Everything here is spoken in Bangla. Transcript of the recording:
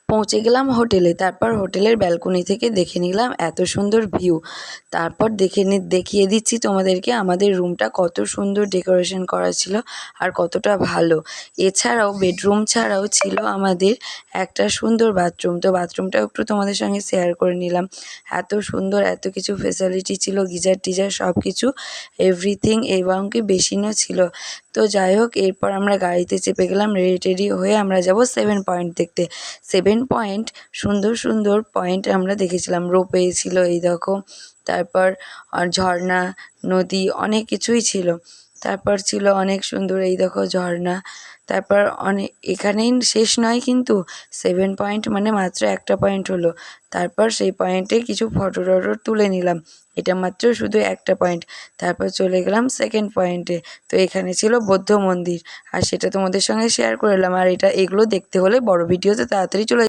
পৌঁছে গেলাম হোটেলে। তারপর হোটেলের ব্যালকনি থেকে দেখে নিলাম এত সুন্দর ভিউ। তারপর দেখিয়ে দিচ্ছি তোমাদেরকে আমাদের রুমটা কত সুন্দর ডেকোরেশন করা ছিল আর কতটা ভালো। এছাড়াও বেডরুম ছাড়াও ছিল আমাদের একটা সুন্দর বাথরুম। তো বাথরুমটাও একটু তোমাদের সঙ্গে শেয়ার করে নিলাম। এত সুন্দর, এত কিছু ফেসিলিটি ছিল, গিজার টিজার সব কিছু এভরিথিং, এবং কি বেসিনও ছিল। তো যাই হোক, এরপর আমরা গাড়িতে চেপে গেলাম, রেডি টেডি হয়ে আমরা যাব 7 পয়েন্ট দেখতে। 7 পয়েন্ট সুন্দর সুন্দর পয়েন্ট আমরা দেখেছিলাম। রোপওয়ে ছিল, এই দেখো। তারপর ঝর্ণা, নদী, অনেক কিছুই ছিল। তারপর ছিল অনেক সুন্দর, এই দেখো ঝর্ণা। তারপর এখানেই শেষ নয় কিন্তু, 7 পয়েন্ট মানে মাত্র একটা পয়েন্ট হলো। তারপর সেই পয়েন্টে কিছু ফটো টটো তুলে নিলাম। এটা মাত্র শুধু একটা পয়েন্ট। তারপর চলে গেলাম সেকেন্ড পয়েন্টে। তো এখানে ছিল বৌদ্ধ মন্দির, আর সেটা তোমাদের সঙ্গে শেয়ার করলাম। আর এগুলো দেখতে হলে বড় ভিডিওতে তাড়াতাড়ি চলে